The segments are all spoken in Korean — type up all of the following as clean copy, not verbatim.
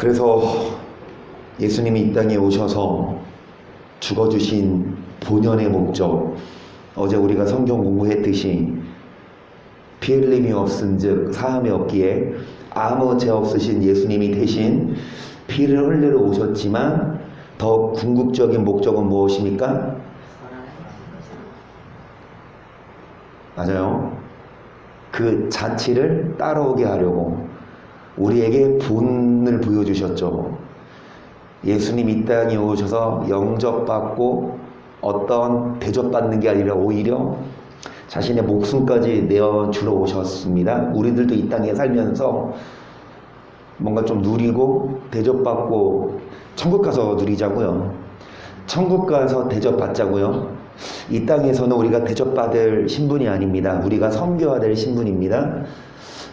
그래서 예수님이 이 땅에 오셔서 죽어주신 본연의 목적, 어제 우리가 성경 공부했듯이 피 흘림이 없은즉 사함이 없기에 아무 죄 없으신 예수님이 대신 피를 흘리러 오셨지만 더 궁극적인 목적은 무엇입니까? 맞아요. 그 자취를 따라오게 하려고 우리에게 본을 보여주셨죠. 예수님 이 땅에 오셔서 영접받고 어떤 대접받는 게 아니라 오히려 자신의 목숨까지 내어주러 오셨습니다. 우리들도 이 땅에 살면서 뭔가 좀 누리고 대접받고 천국 가서 누리자고요. 천국 가서 대접받자고요. 이 땅에서는 우리가 대접받을 신분이 아닙니다. 우리가 섬겨야 될 신분입니다.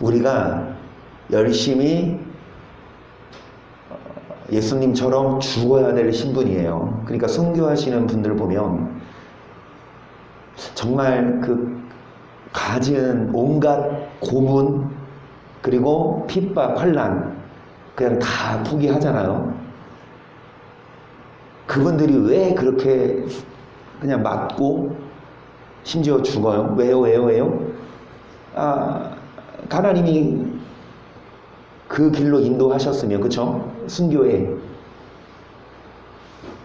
우리가 열심히 예수님처럼 죽어야 될 신분이에요. 그러니까 순교하시는 분들 보면 정말 그 갖은 온갖 고문 그리고 핍박, 환난 그냥 다 포기하잖아요. 그분들이 왜 그렇게 그냥 맞고 심지어 죽어요? 왜요? 하나님이 그 길로 인도하셨으면, 그쵸? 순교에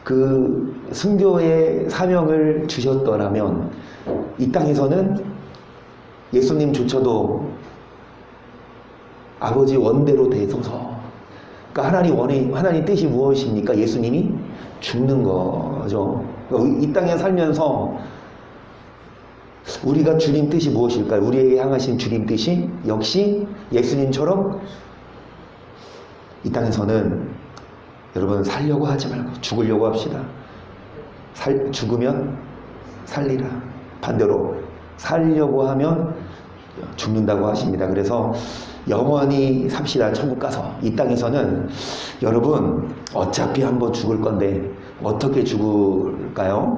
그 순교의 사명을 주셨더라면 이 땅에서는 예수님조차도 아버지 원대로 되소서. 그러니까 하나님 뜻이 무엇입니까? 예수님이 죽는 거죠. 그러니까 이 땅에 살면서 우리가 주님 뜻이 무엇일까요? 우리에게 향하신 주님 뜻이 역시 예수님처럼 이 땅에서는 여러분 살려고 하지 말고 죽으려고 합시다. 죽으면 살리라. 반대로 살려고 하면 죽는다고 하십니다. 그래서 영원히 삽시다. 천국 가서. 이 땅에서는 여러분 어차피 한번 죽을 건데 어떻게 죽을까요?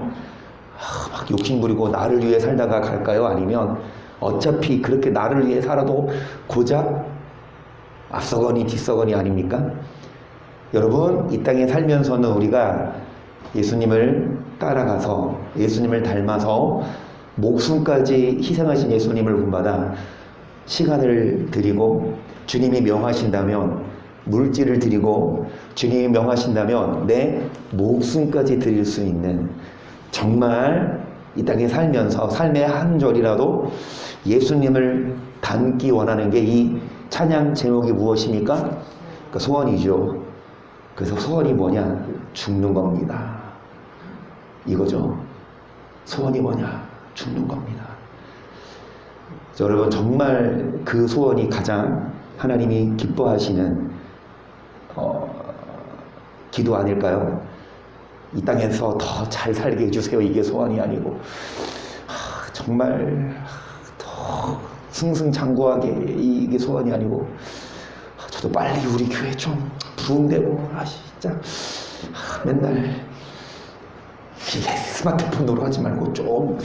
막 욕심부리고 나를 위해 살다가 갈까요? 아니면 어차피 그렇게 나를 위해 살아도 고작 앞서거니 뒤서거니 아닙니까? 여러분 이 땅에 살면서는 우리가 예수님을 따라가서 예수님을 닮아서 목숨까지 희생하신 예수님을 본받아 시간을 드리고 주님이 명하신다면 물질을 드리고 주님이 명하신다면 내 목숨까지 드릴 수 있는 정말 이 땅에 살면서 삶의 한 절이라도 예수님을 닮기 원하는 게 이 찬양 제목이 무엇입니까? 그러니까 소원이죠. 그래서 소원이 뭐냐? 죽는 겁니다. 이거죠. 소원이 뭐냐? 죽는 겁니다. 여러분 정말 그 소원이 가장 하나님이 기뻐하시는 기도 아닐까요? 이 땅에서 더 잘 살게 해주세요. 이게 소원이 아니고 정말 더 승승장구하게 이게 소원이 아니고 저도 빨리 우리 교회 좀 부흥되고 진짜 맨날 스마트폰으로 하지 말고 좀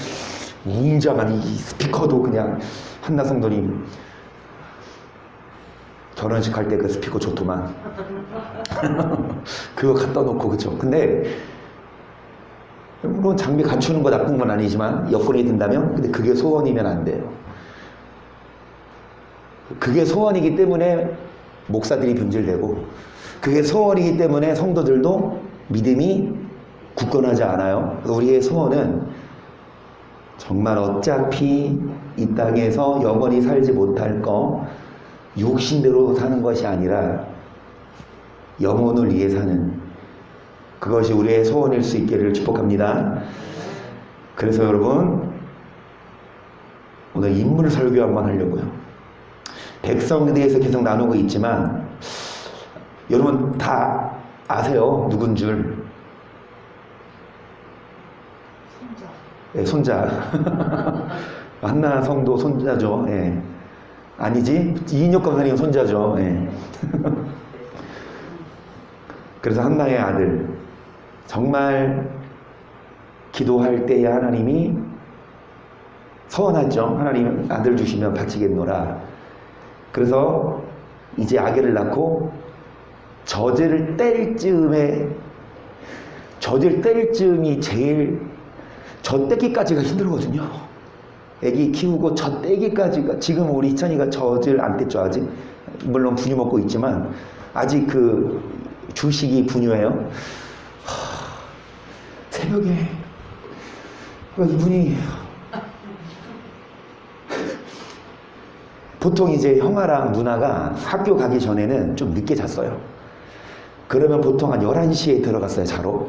웅장한 이 스피커도 그냥 한나 성도님 결혼식 할 때 그 스피커 좋더만 그거 갖다 놓고 그쵸. 근데 물론 장비 갖추는 거 나쁜 건 아니지만 여건이 된다면 근데 그게 소원이면 안 돼요. 그게 소원이기 때문에 목사들이 변질되고 그게 소원이기 때문에 성도들도 믿음이 굳건하지 않아요. 우리의 소원은 정말 어차피 이 땅에서 영원히 살지 못할 거 육신대로 사는 것이 아니라 영혼을 위해 사는 그것이 우리의 소원일 수 있기를 축복합니다. 그래서 여러분 오늘 인물 설교 한번 하려고요. 백성에 대해서 계속 나누고 있지만 여러분 다 아세요? 누군 줄? 손자. 한나 성도 손자죠. 예. 아니지? 이인혁 검사님 손자죠. 예. 그래서 한나의 아들. 정말 기도할 때에 하나님이 서원하죠. 하나님 아들 주시면 바치겠노라. 그래서 이제 아기를 낳고 젖을 뗄 즈음이 제일 젖 떼기까지가 힘들거든요. 애기 키우고 젖 떼기까지가, 지금 우리 희찬이가 젖을 안 뗐죠 아직. 물론 분유 먹고 있지만 아직 그 주식이 분유예요. 새벽에 이분이 보통 이제 형아랑 누나가 학교 가기 전에는 좀 늦게 잤어요. 그러면 보통 한 11시에 들어갔어요, 자러.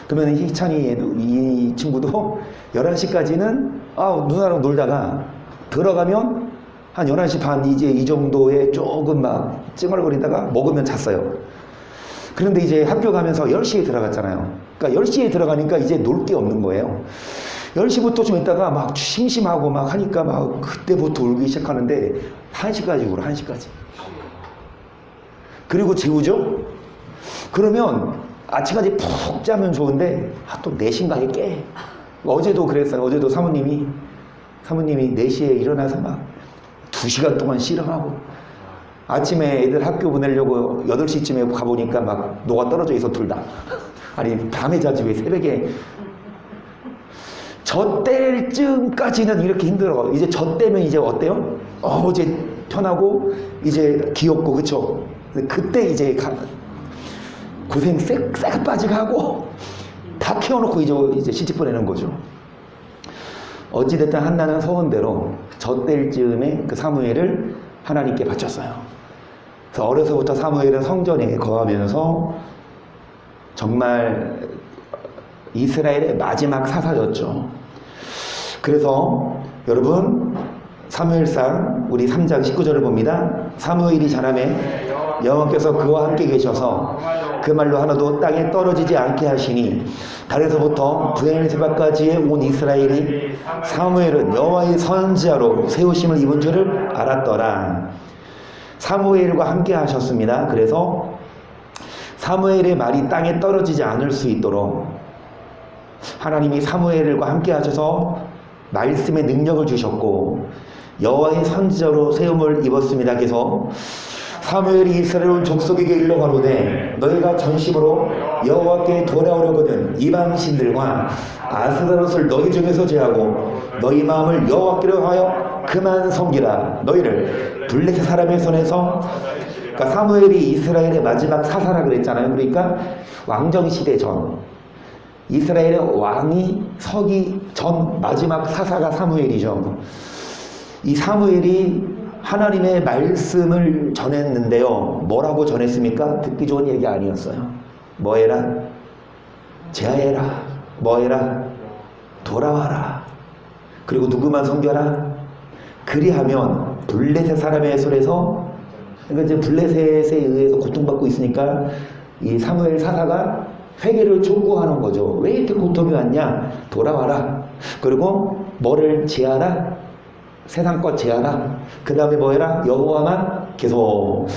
그러면 희찬이 이 친구도 11시까지는 누나랑 놀다가 들어가면 한 11시 반 이제 이 정도에 조금 막 찡얼거리다가 먹으면 잤어요. 그런데 이제 학교 가면서 10시에 들어갔잖아요. 그러니까 10시에 들어가니까 이제 놀 게 없는 거예요. 10시부터 좀 있다가 막 심심하고 막 하니까 막 그때부터 울기 시작하는데 1시까지 울어, 1시까지. 그리고 재우죠? 그러면 아침까지 푹 자면 좋은데 또 4시인가에 깨. 어제도 그랬어요. 어제도 사모님이 4시에 일어나서 막 2시간 동안 씨름하고, 아침에 애들 학교 보내려고 8시쯤에 가보니까 막 녹아 떨어져 있어, 둘 다. 아니 밤에 자지 왜 새벽에. 젖 뗄 쯤까지는 이렇게 힘들어. 이제 젖 떼면 이제 어때요? 이제 편하고 이제 귀엽고, 그쵸? 그때 이제 고생 싹 빠지게 하고 다 키워놓고 이제 시집 보내는 거죠. 어찌됐든 한나는 서원대로 젖 뗄 즈음에 그 사무엘을 하나님께 바쳤어요. 그래서 어려서부터 사무엘은 성전에 거하면서 정말 이스라엘의 마지막 사사였죠. 그래서 여러분, 사무엘상 우리 3장 19절을 봅니다. 사무엘이 자라매 여호와께서 그와 함께 계셔서 그 말로 하나도 땅에 떨어지지 않게 하시니 달에서부터 브엘세바까지의 온 이스라엘이 사무엘은 여호와의 선지자로 세우심을 입은 줄을 알았더라. 사무엘과 함께 하셨습니다. 그래서 사무엘의 말이 땅에 떨어지지 않을 수 있도록 하나님이 사무엘과 함께 하셔서 말씀의 능력을 주셨고 여호와의 선지자로 세움을 입었습니다. 그래서 사무엘이 이스라엘 온 족속에게 일러 가로되 너희가 전심으로 여호와께 돌아오려거든 이방 신들과 아스다롯을 너희 중에서 제하고 너희 마음을 여호와께로 하여 그만 섬기라. 너희를 블레셋 사람의 손에서, 그러니까 사무엘이 이스라엘의 마지막 사사라 그랬잖아요. 그러니까 왕정시대 전, 이스라엘의 왕이 서기 전 마지막 사사가 사무엘이죠. 이 사무엘이 하나님의 말씀을 전했는데요. 뭐라고 전했습니까? 듣기 좋은 얘기 아니었어요. 뭐 해라? 제하해라. 뭐 해라? 돌아와라. 그리고 누구만 섬겨라? 그리하면 블레셋 사람의 손에서, 그러니까 이제 블레셋에 의해서 고통받고 있으니까 이 사무엘 사사가 회개를 촉구하는 거죠. 왜 이렇게 고통이 왔냐? 돌아와라. 그리고 뭐를 제하라? 세상 것 제하라. 그 다음에 뭐 해라? 여호와만 계속.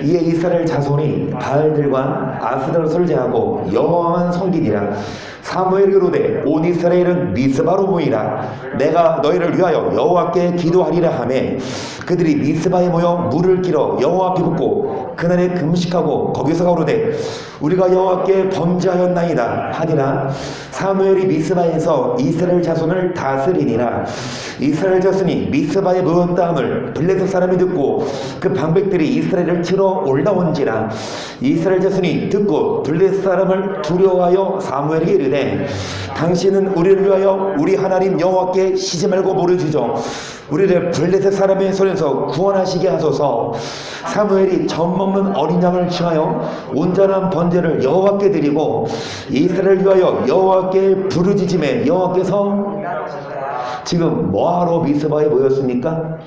이에 이스라엘 자손이 바알들과 아스다롯을 제하고 여호와만 섬기니라. 사무엘이 이르되 온 이스라엘은 미스바로 모이라. 내가 너희를 위하여 여호와께 기도하리라 하매 그들이 미스바에 모여 물을 길어 여호와 앞에 붓고 그날에 금식하고 거기서 가로되 우리가 여호와께 범죄하였나이다 하니라. 사무엘이 미스바에서 이스라엘 자손을 다스리니라. 이스라엘 자손이 미스바에 모였다함을 블레셋 사람이 듣고 그 방백들이 이스라엘을 치러 올라온지라. 이스라엘 자손이 듣고 블레셋 사람을 두려워하여 사무엘에게 이르되 당신은 우리를 위하여 우리 하나님 여호와께 쉬지 말고 부르짖어 우리를 블레셋 사람의 손에서 구원하시게 하소서. 사무엘이 젖 먹는 어린 양을 취하여 온전한 번제를 여호와께 드리고 이스라엘을 위하여 여호와께 부르짖음에 여호와께서, 지금 뭐하러 미스바에 모였습니까?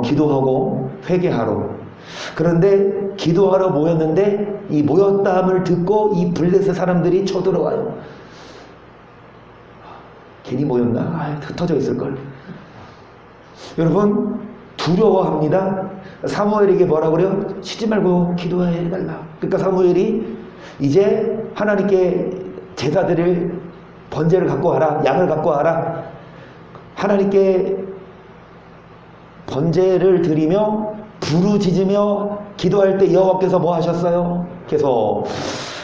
기도하고 회개하러. 그런데 기도하러 모였는데 이 모였다함을 듣고 이 블레셋 사람들이 쳐들어와요. 괜히 모였나? 흩어져 있을걸. 여러분, 두려워합니다. 사무엘에게 뭐라 그래요? 쉬지 말고 기도해달라. 그러니까 사무엘이 이제 하나님께 제사 드릴 번제를 갖고 와라. 양을 갖고 와라. 하나님께 번제를 드리며 부르짖으며 기도할 때 여호와께서 뭐 하셨어요? 그래서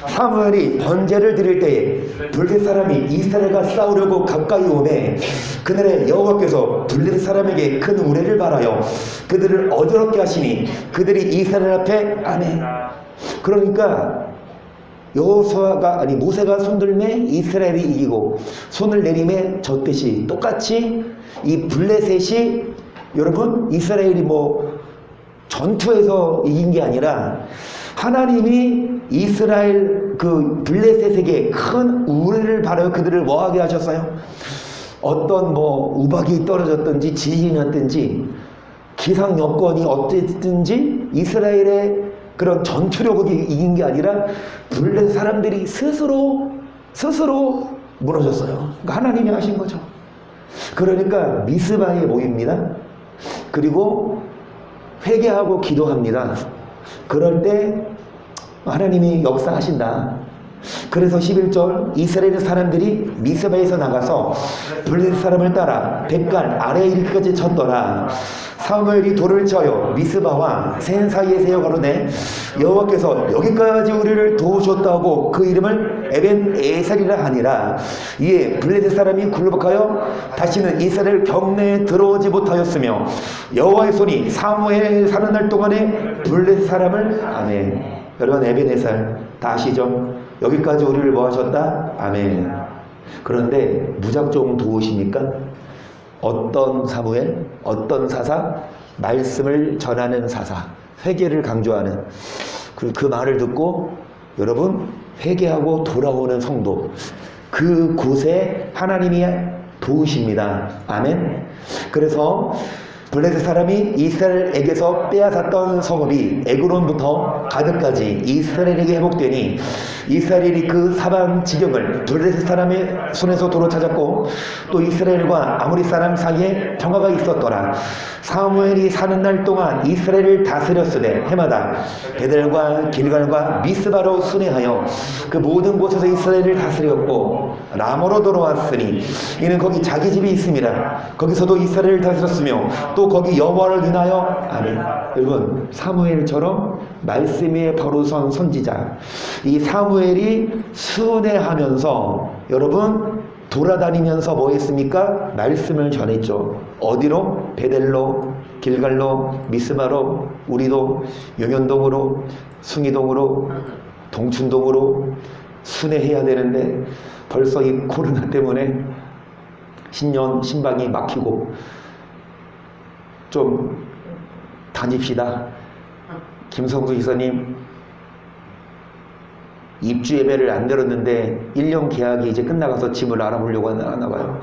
사무엘이 번제를 드릴 때에 블레셋 사람이 이스라엘과 싸우려고 가까이 오매 그날에 여호와께서 블레셋 사람에게 큰 우레를 발하여 그들을 어지럽게 하시니 그들이 이스라엘 앞에 아멘. 그러니까 여호수아가 아니 모세가 손들매 이스라엘이 이기고 손을 내림에 졌듯이 똑같이 이 블레셋이 여러분 이스라엘이 뭐 전투에서 이긴 게 아니라 하나님이 이스라엘 그 블레셋에게 큰 우레를 발하여 그들을 뭐하게 하셨어요? 어떤 뭐 우박이 떨어졌든지 지진이 났든지 기상 여건이 어쨌든지 이스라엘의 그런 전투력이 이긴 게 아니라 블레셋 사람들이 스스로 무너졌어요. 그러니까 하나님이 하신 거죠. 그러니까 미스바에 모입니다. 그리고 회개하고 기도합니다. 그럴 때 하나님이 역사하신다. 그래서 11절 이스라엘 사람들이 미스바에서 나가서 블레셋 사람을 따라 백갈 아래에 이르기까지 쳤더라. 사무엘이 돌을 쳐요 미스바와 센 사이에 세워 가로되 여호와께서 여기까지 우리를 도우셨다고 그 이름을 에벤에셀이라 하니라. 이에 블레셋 사람이 굴복하여 다시는 이스라엘 경내에 들어오지 못하였으며 여호와의 손이 사무엘 사는 날 동안에 블레셋 사람을 아멘. 여러분 에벤에셀 다 아시죠? 여기까지 우리를 뭐 하셨다? 아멘. 그런데 무작정 도우십니까? 어떤 사무엘, 어떤 사사, 말씀을 전하는 사사, 회개를 강조하는 그 말을 듣고 여러분 회개하고 돌아오는 성도, 그 곳에 하나님이 도우십니다. 아멘. 그래서 블레셋 사람이 이스라엘에게서 빼앗았던 성읍이 에그론부터 가드까지 이스라엘에게 회복되니 이스라엘이 그 사방 지경을 블레셋 사람의 손에서 도로 찾았고 또 이스라엘과 아모리 사람 사이에 평화가 있었더라. 사무엘이 사는 날 동안 이스라엘을 다스렸으되 해마다 베델과 길갈과 미스바로 순회하여 그 모든 곳에서 이스라엘을 다스렸고 라모로 돌아왔으니 이는 거기 자기 집이 있습니다. 거기서도 이스라엘을 다스렸으며 또 거기 여호와를 인하여 아멘. 여러분 사무엘처럼 말씀 위에 바로 선 선지자 이 사무엘이 순회하면서 여러분 돌아다니면서 뭐 했습니까? 말씀을 전했죠. 어디로? 베델로, 길갈로, 미스바로, 우리도 용현동으로, 숭이동으로, 동춘동으로 순회해야 되는데 벌써 이 코로나 때문에 신년 신방이 막히고 좀 다닙시다. 김성수 이사님 입주 예배를 안 들었는데 1년 계약이 이제 끝나가서 집을 알아보려고 하나 봐요.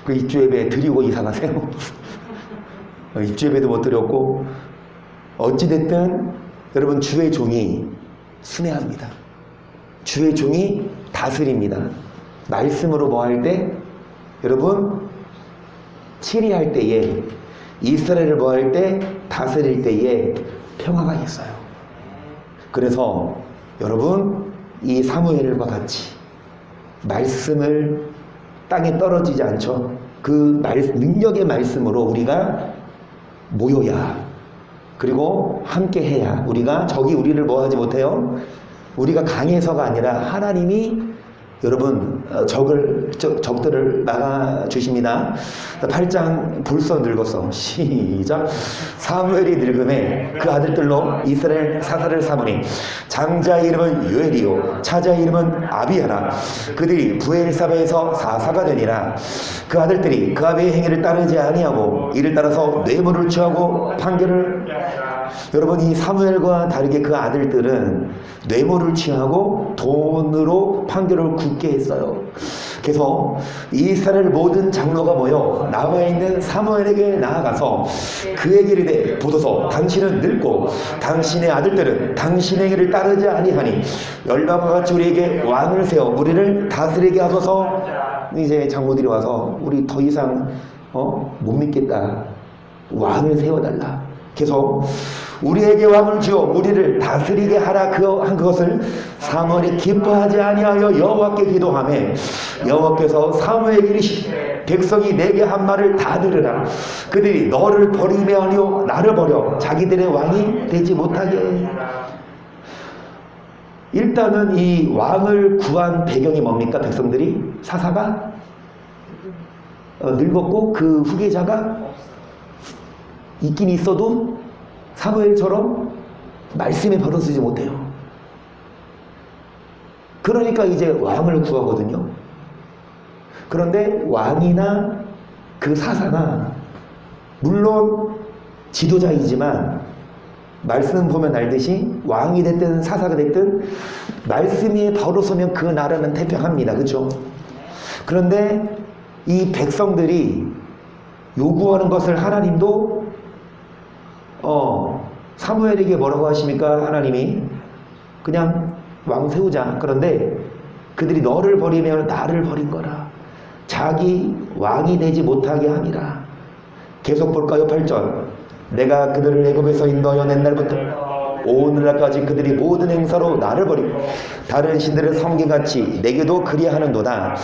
그 입주 예배 드리고 이사 가세요. 입주 예배도 못 드렸고 어찌됐든 여러분 주의 종이 순회합니다. 주의 종이 다스립니다. 말씀으로 뭐 할 때 여러분 치리할 때에 이스라엘을 뭐 할 때 다스릴 때에 평화가 있어요. 그래서 여러분 이 사무엘과 같이 말씀을 땅에 떨어지지 않죠. 그 능력의 말씀으로 우리가 모여야 그리고 함께 해야 우리가 적이 우리를 뭐 하지 못해요. 우리가 강해서가 아니라 하나님이 여러분 적들을 막아주십니다. 8장 벌써 늙었어. 시작. 사무엘이 늙음에 그 아들들로 이스라엘 사사를 삼으니 장자의 이름은 요엘이요 차자의 이름은 아비야라. 그들이 부엘사바에서 사사가 되니라. 그 아들들이 그 아비의 행위를 따르지 아니하고 이를 따라서 뇌물을 취하고 판결을 여러분 이 사무엘과 다르게 그 아들들은 뇌물을 취하고 돈으로 판결을 굳게 했어요. 그래서 이스라엘 모든 장로가 모여 남아있는 사무엘에게 나아가서 그에게 이르되 보소서 당신은 늙고 당신의 아들들은 당신의 길을 따르지 아니하니 열방과 같이 우리에게 왕을 세워 우리를 다스리게 하소서. 이제 장로들이 와서 우리 더 이상 못 믿겠다. 왕을 세워달라. 계속 우리에게 왕을 주어 우리를 다스리게 하라 한 그것을 사무엘이 기뻐하지 아니하여 여호와께 기도하매 여호와께서 사무엘에게 이르시되 백성이 내게 한 말을 다 들으라. 그들이 너를 버림이 아니요 나를 버려 자기들의 왕이 되지 못하게 해. 일단은 이 왕을 구한 배경이 뭡니까? 백성들이 사사가 늙었고 그 후계자가 있긴 있어도 사무엘처럼 말씀에 벌어서지 못해요. 그러니까 이제 왕을 구하거든요. 그런데 왕이나 그 사사나 물론 지도자이지만 말씀 보면 알듯이 왕이 됐든 사사가 됐든 말씀이 벌어서면 그 나라는 태평합니다. 그렇죠? 그런데 이 백성들이 요구하는 것을 하나님도 사무엘에게 뭐라고 하십니까? 하나님이 그냥 왕 세우자. 그런데 그들이 너를 버리면 나를 버린 거라. 자기 왕이 되지 못하게 함이라. 계속 볼까요? 8절. 내가 그들을 애굽에서 인도하여 낸 날부터 오늘날까지 그들이 모든 행사로 나를 버리고 다른 신들을 섬기같이 내게도 그리하는도다.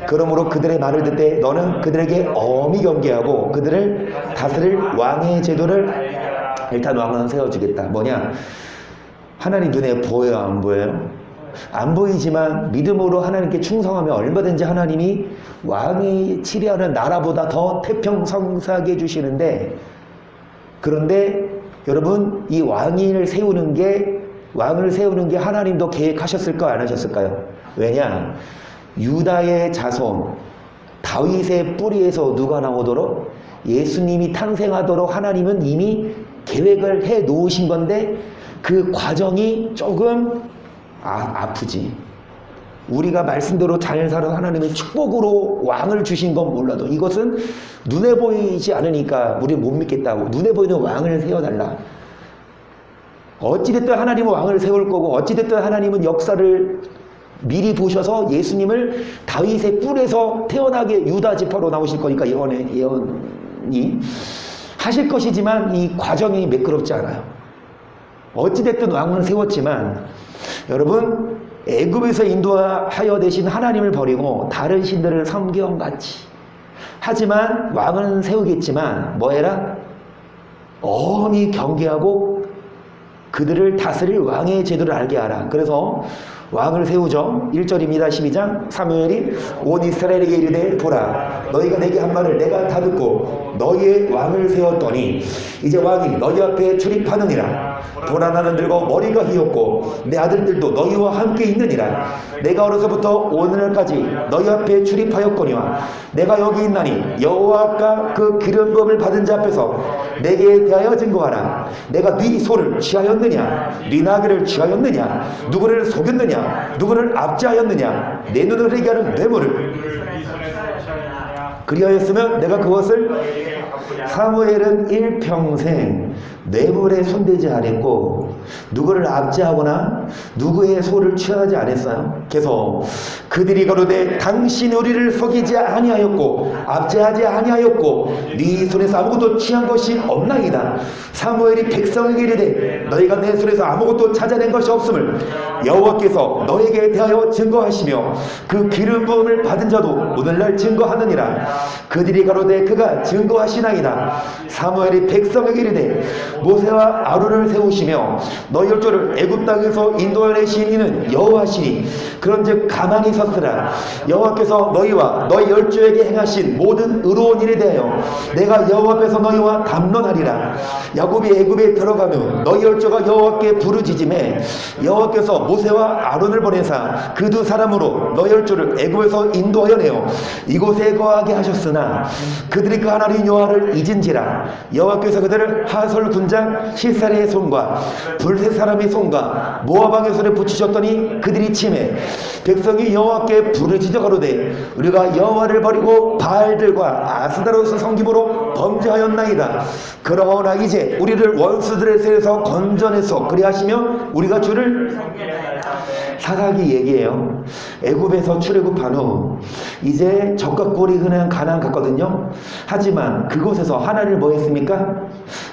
그러므로 그들의 말을 듣되 너는 그들에게 엄히 경계하고 그들을 다스릴 왕의 제도를 일단 왕은 세워주겠다. 뭐냐? 하나님 눈에 보여요? 안 보여요? 안 보이지만 믿음으로 하나님께 충성하면 얼마든지 하나님이 왕이 치리하는 나라보다 더 태평성사하게 해주시는데, 그런데 여러분 이 왕을 세우는 게 하나님도 계획하셨을까요? 안 하셨을까요? 왜냐? 유다의 자손 다윗의 뿌리에서 누가 나오도록 예수님이 탄생하도록 하나님은 이미 계획을 해 놓으신 건데 그 과정이 조금 아프지. 우리가 말씀대로 잘 살아서 하나님의 축복으로 왕을 주신 건 몰라도 이것은 눈에 보이지 않으니까 우리는 못 믿겠다고. 눈에 보이는 왕을 세워달라. 어찌됐든 하나님은 왕을 세울 거고 어찌됐든 하나님은 역사를 미리 보셔서 예수님을 다윗의 뿔에서 태어나게 유다 지파로 나오실 거니까 예언이 하실 것이지만 이 과정이 매끄럽지 않아요. 어찌됐든 왕을 세웠지만 여러분 애굽에서 인도하여 되신 하나님을 버리고 다른 신들을 섬겨같이 하지만 왕은 세우겠지만 뭐해라? 엄히 경계하고 그들을 다스릴 왕의 제도를 알게 하라. 그래서 왕을 세우죠. 1절입니다. 12장. 사무엘이 온 이스라엘에게 이르되 보라 너희가 내게 한 말을 내가 다 듣고 너희의 왕을 세웠더니 이제 왕이 너희 앞에 출입하느니라. 보라 나는 늙어 머리가 휘었고 내 아들들도 너희와 함께 있느니라. 내가 어려서부터 오늘까지 너희 앞에 출입하였거니와 내가 여기 있나니 여호와가 그 기름 부음을 받은 자 앞에서 내게 대하여 증거하라. 내가 네 소를 취하였느냐 네 나귀를 취하였느냐 누구를 속였느냐 누구를 압제하였느냐 내 눈을 흐리게 하는 뇌물을 그리하였으면 내가 그것을 사무엘은 일평생 뇌물에 손대지 않았고 누구를 압제하거나 누구의 소를 취하지 않았어요. 계속 그들이 가로되 당신 우리를 속이지 아니하였고 압제하지 아니하였고 네 손에서 아무것도 취한 것이 없나이다. 사무엘이 백성에게 이르되 너희가 내 손에서 아무것도 찾아낸 것이 없음을 여호와께서 너에게 대하여 증거하시며 그 기름 부음을 받은 자도 오늘날 증거하느니라. 그들이 가로되 그가 증거하시나이다. 사무엘이 백성에게 이르되 모세와 아론을 세우시며 너희 열조를 애굽 땅에서 인도하내신 이는 여호와시니 그런즉 가만히 섰으라. 여호와께서 너희와 너희 열조에게 행하신 모든 의로운 일에 대하여 내가 여호와 앞에서 너희와 담론하리라. 야곱이 애굽에 들어간 후 너희 열조가 여호와께 부르짖음에 여호와께서 모세와 아론을 보내사 그 두 사람으로 너희 열조를 애굽에서 인도하여 내어 이곳에 거하게 하셨으나 그들이 그 하나님 여호와를 잊은지라. 여호와께서 그들을 하솔 군장 시사리의 손과 블셋 사람의 손과 모압 왕의 손에 붙이셨더니 그들이 침해 백성이 여호와 여호와께 부르짖어 가로되 우리가 여호와를 버리고 바알들과 아스다롯을 섬김으로 범죄하였나이다. 그러나 이제 우리를 원수들의 손에서 건져내서 그리하시며 우리가 주를 사사기 얘기예요. 애굽에서 출애굽한 후 이제 적과 꼴이 흔한 가나안 갔거든요. 하지만 그곳에서 하나님을 뭐 했습니까?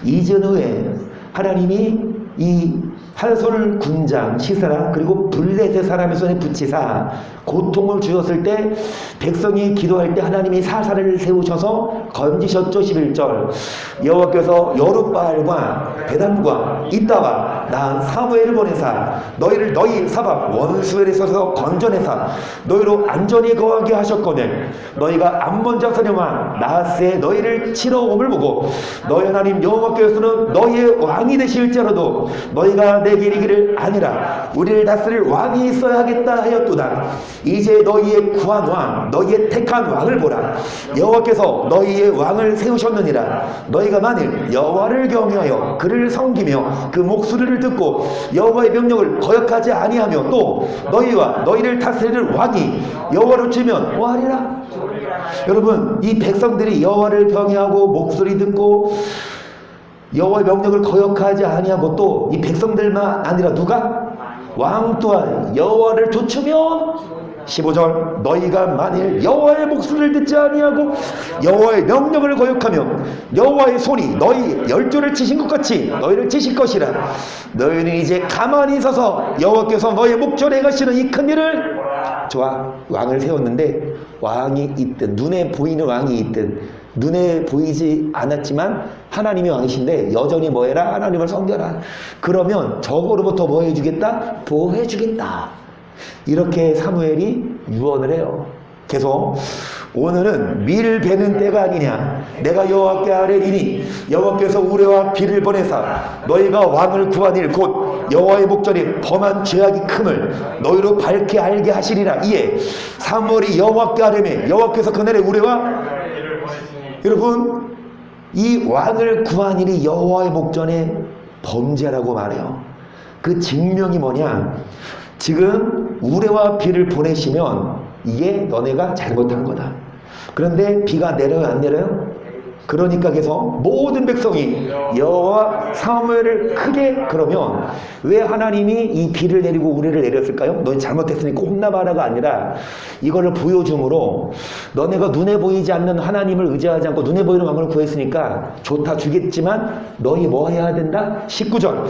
이전 후에 하나님이 이 한솔 군장 시스라 그리고 블레셋 사람의 손에 붙이사 고통을 주었을 때 백성이 기도할 때 하나님이 사사를 세우셔서 건지셨죠. 11절 여호와께서 여룻바알과 베단과 이따가 나 사무엘을 보내사 너희를 너희 사방 원수에 있어서 건져내사 너희로 안전히 거하게 하셨거늘 너희가 암몬 자손의 왕 나하스의 너희를 치러 옴을 보고 너희 하나님 여호와께서는 너희의 왕이 되실지라도 너희가 내게 이르기를 아니라 우리를 다스릴 왕이 있어야 하겠다 하였도다. 이제 너희의 구한 왕 너희의 택한 왕을 보라. 여호와께서 너희의 왕을 세우셨느니라. 너희가 만일 여호와를 경외하여 그를 섬기며 그 목소리를 듣고 여호와의 명령을 거역하지 아니하며 또 너희와 너희를 다스릴 왕이 여호와를 주면 뭐하리라? 여러분 이 백성들이 여호와를 경외하고 목소리 듣고 여호와의 명령을 거역하지 아니하고 또 이 백성들만 아니라 누가? 왕 또한 여호와를 좇으면 15절 너희가 만일 여호와의 목소리를 듣지 아니하고 여호와의 명령을 거역하며 여호와의 손이 너희 열조를 치신 것 같이 너희를 치실 것이라. 너희는 이제 가만히 서서 여호와께서 너희 목전에 가시는 이 큰 일을 좋아. 왕을 세웠는데 왕이 있든 눈에 보이는 왕이 있든 눈에 보이지 않았지만 하나님이 왕이신데 여전히 뭐해라? 하나님을 섬겨라. 그러면 저거로부터 뭐 해주겠다? 보호해주겠다. 이렇게 사무엘이 유언을 해요. 계속 오늘은 밀 베는 때가 아니냐. 내가 여호와께 아뢰리니 여호와께서 우레와 비를 보내사 너희가 왕을 구한 일 곧 여호와의 목전에 범한 죄악이 큼을 너희로 밝게 알게 하시리라. 이에 사무엘이 여호와께 아뢰매 여호와께서 그날에 우레와 여러분 이 왕을 구한 일이 여호와의 목전에 범죄라고 말해요. 그 증명이 뭐냐? 지금 우레와 비를 보내시면 이게 너네가 잘못한 거다. 그런데 비가 내려요 안 내려요? 그러니까 계속 모든 백성이 여호와 사무엘을 크게 그러면 왜 하나님이 이 비를 내리고 우레를 내렸을까요? 너희 잘못했으니까 혼나봐라가 아니라 이거를 보여줌으로 너네가 눈에 보이지 않는 하나님을 의지하지 않고 눈에 보이는 왕을 구했으니까 좋다 주겠지만 너희 뭐 해야 된다? 19절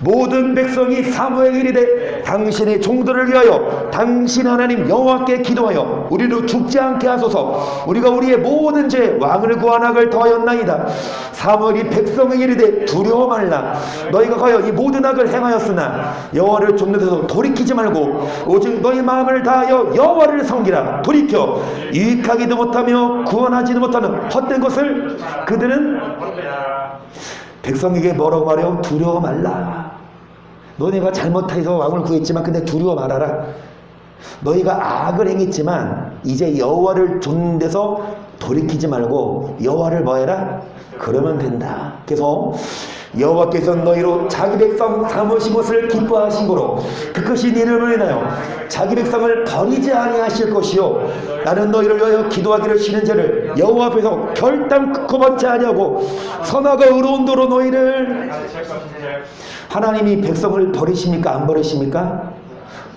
모든 백성이 사무엘에게 이르되 당신의 종들을 위하여 당신 하나님 여호와께 기도하여 우리로 죽지 않게 하소서. 우리가 우리의 모든 죄 왕을 구한 악을 더하였나이다. 사무엘이 백성에게 이르되 두려워 말라. 너희가 가여 이 모든 악을 행하였으나 여호와를 쫓는 데서 돌이키지 말고 오직 너희 마음을 다하여 여호와를 섬기라. 돌이켜 유익하기도 못하며 구원하지도 못하는 헛된 것을 그들은 백성에게 뭐라고 말해요? 두려워 말라. 너네가 잘못해서 왕을 구했지만 근데 두려워 말아라. 너희가 악을 행했지만 이제 여호와를 쫓는 데서 돌이키지 말고 여호와를 뭐해라? 그러면 된다. 그래서 여호와께서 너희로 자기 백성 삼으신 것을 기뻐하신 거로 그 크신 이름을 인하여 자기 백성을 버리지 아니하실 것이요 나는 너희를 위하여 기도하기를 쉬는 자를 여호와 앞에서 결단 끊고 받지 아니하고 선하고 의로운 도로 너희를 하나님이 백성을 버리십니까? 안 버리십니까?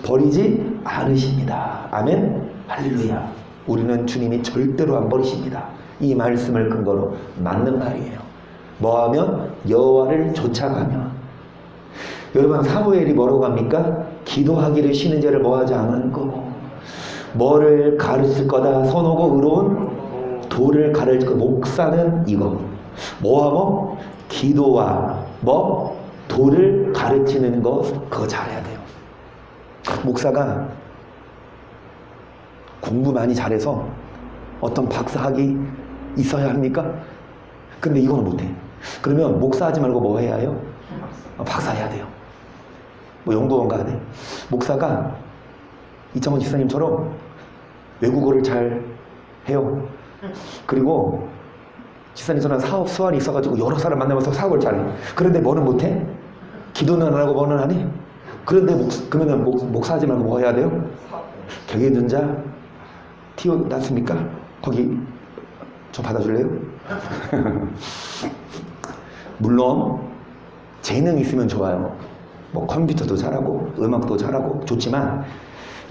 버리지 않으십니다. 아멘. 할렐루야. 우리는 주님이 절대로 안 버리십니다. 이 말씀을 근거로 맞는 말이에요. 뭐하면? 여호와를 쫓아가면. 여러분 사무엘이 뭐라고 합니까? 기도하기를 쉬는 자를 뭐하지 않을 거고 뭐를 가르칠 거다. 선하고 의로운 도를 가르칠 거. 목사는 이거 뭐하고? 기도와 뭐? 도를 가르치는 거 그거 잘해야 돼요. 목사가 공부 많이 잘해서 어떤 박사학위 있어야 합니까? 근데 이거는 못해. 그러면 목사하지 말고 뭐 해야 해요? 박사 해야 돼요. 뭐 연구원 가야 돼. 목사가 이창원 집사님처럼 외국어를 잘 해요. 그리고 집사님처럼 사업 수완이 있어가지고 여러 사람 만나면서 사업을 잘해. 그런데 뭐는 못해? 기도는 안 하고 뭐는 하니? 그런데 그러면 목사하지 말고 뭐 해야 돼요? 격의 눈자 튀어났습니까? 거기 저 받아줄래요? 물론 재능 있으면 좋아요. 뭐 컴퓨터도 잘하고 음악도 잘하고 좋지만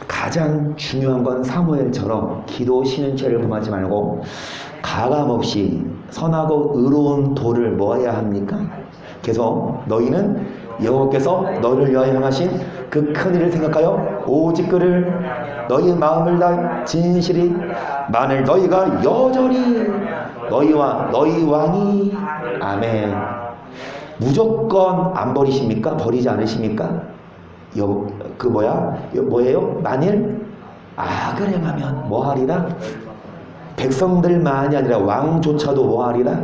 가장 중요한 건 사무엘처럼 기도 쉬는 죄를 범하지 말고 가감없이 선하고 의로운 도를 모아야 합니까? 그래서 너희는 여호와께서 너희를 위하여 향하신 그 큰 일을 생각하여 오직 그를 너희의 마음을 다 진실히 만일 너희가 여전히 너희와 너희 왕이 아멘 무조건 안 버리십니까? 버리지 않으십니까? 뭐예요? 만일 악을 행하면 뭐하리라? 백성들만이 아니라 왕조차도 뭐하리라?